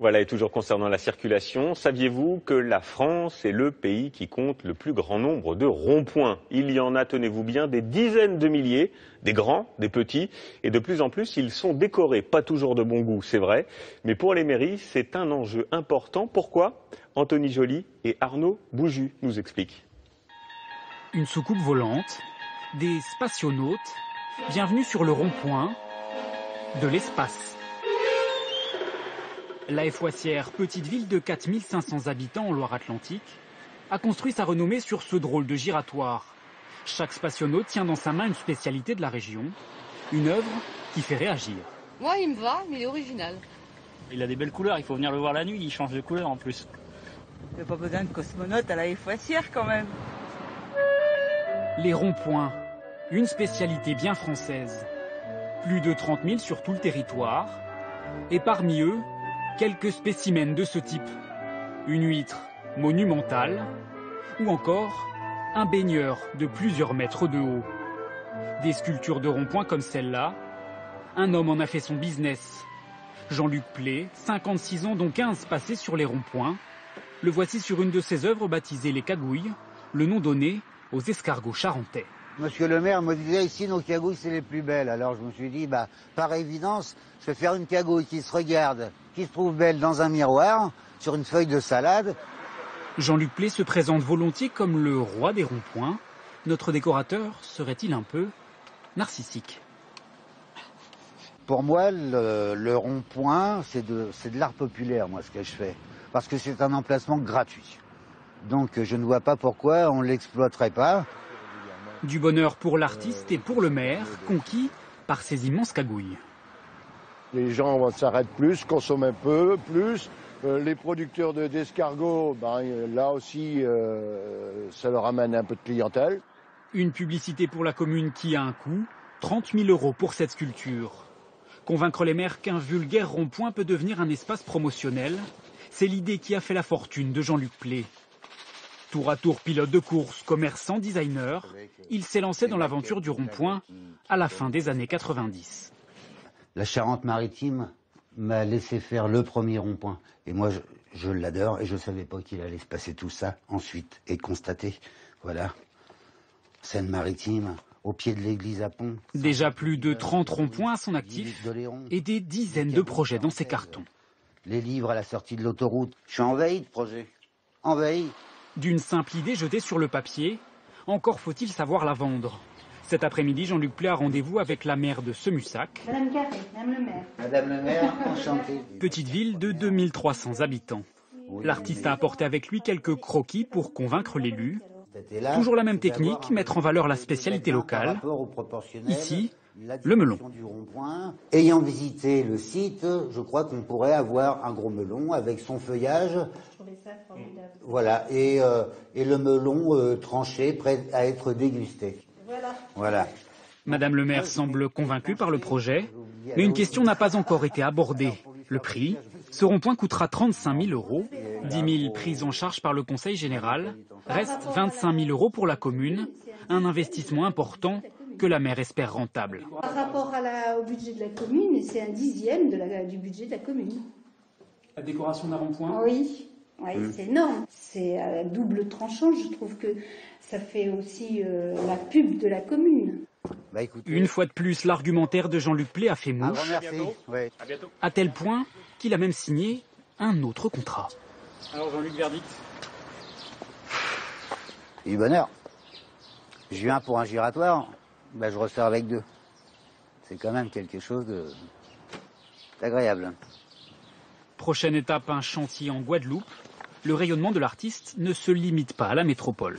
Voilà, et toujours concernant la circulation, saviez-vous que la France est le pays qui compte le plus grand nombre de ronds-points? Il y en a, tenez-vous bien, des dizaines de milliers, des grands, des petits, et de plus en plus, ils sont décorés. Pas toujours de bon goût, c'est vrai, mais pour les mairies, c'est un enjeu important. Pourquoi? Anthony Joly et Arnaud Bouju nous expliquent. Une soucoupe volante, des spationautes, bienvenue sur le rond-point de l'espace. La Foissière, petite ville de 4500 habitants en Loire-Atlantique, a construit sa renommée sur ce drôle de giratoire. Chaque spationaute tient dans sa main une spécialité de la région, une œuvre qui fait réagir. Moi, il me va, mais il est original. Il a des belles couleurs, il faut venir le voir la nuit, il change de couleur en plus. Il n'y a pas besoin de cosmonaute à la Foissière quand même. Les ronds-points, une spécialité bien française. Plus de 30 000 sur tout le territoire, et parmi eux, quelques spécimens de ce type. Une huître monumentale ou encore un baigneur de plusieurs mètres de haut. Des sculptures de ronds-points comme celle-là, un homme en a fait son business. Jean-Luc Plé, 56 ans dont 15 passés sur les ronds-points. Le voici sur une de ses œuvres baptisée Les Cagouilles, le nom donné aux escargots charentais. Monsieur le maire me disait ici nos cagouilles c'est les plus belles. Alors je me suis dit par évidence je vais faire une cagouille qui se regarde, qui se trouve belle dans un miroir, sur une feuille de salade. Jean-Luc Plé se présente volontiers comme le roi des ronds-points. Notre décorateur serait-il un peu narcissique? Pour moi le rond-point c'est de l'art populaire moi ce que je fais. Parce que c'est un emplacement gratuit. Donc je ne vois pas pourquoi on ne l'exploiterait pas. Du bonheur pour l'artiste et pour le maire, conquis par ces immenses cagouilles. Les gens s'arrêtent plus, consomment un peu plus. Les producteurs d'escargots, là aussi, ça leur amène un peu de clientèle. Une publicité pour la commune qui a un coût, 30 000 € pour cette sculpture. Convaincre les maires qu'un vulgaire rond-point peut devenir un espace promotionnel, c'est l'idée qui a fait la fortune de Jean-Luc Plé. Tour à tour pilote de course, commerçant, designer, il s'est lancé dans l'aventure du rond-point à la fin des années 90. La Charente-Maritime m'a laissé faire le premier rond-point. Et moi, je l'adore et je ne savais pas qu'il allait se passer tout ça ensuite et constater. Voilà, Seine-Maritime, au pied de l'église à Pont. Déjà plus de 30 ronds-points à son actif et des dizaines de projets dans ses cartons. Les livres à la sortie de l'autoroute. Je suis en veille de projet. En veille. D'une simple idée jetée sur le papier, encore faut-il savoir la vendre. Cet après-midi, Jean-Luc Plé a rendez-vous avec la maire de Semussac. Madame Carré, Madame le maire. Madame le maire, enchantée. Petite ville de 2300 habitants. L'artiste a apporté avec lui quelques croquis pour convaincre l'élu. Toujours la même technique, mettre en valeur la spécialité locale. Ici, le melon. Ayant visité le site, je crois qu'on pourrait avoir un gros melon avec son feuillage. Je trouvais ça formidable. Voilà, et le melon tranché, prêt à être dégusté. Voilà. Madame le maire semble convaincue par le projet, mais une question n'a pas encore été abordée. Le prix. Ce rond-point coûtera 35 000 €, 10 000 pris en charge par le Conseil général, reste 25 000 € pour la commune, un investissement important que la maire espère rentable. Par rapport au budget de la commune, c'est un dixième du budget de la commune. La décoration d'un rond-point? Oui, c'est énorme. C'est à double tranchant, je trouve que ça fait aussi la pub de la commune. Une fois de plus, l'argumentaire de Jean-Luc Plé a fait mouche, à tel point qu'il a même signé un autre contrat. Alors Jean-Luc, verdict? Du bonheur. Je viens pour un giratoire, je ressors avec deux. C'est quand même quelque chose d'agréable. Prochaine étape, un chantier en Guadeloupe. Le rayonnement de l'artiste ne se limite pas à la métropole.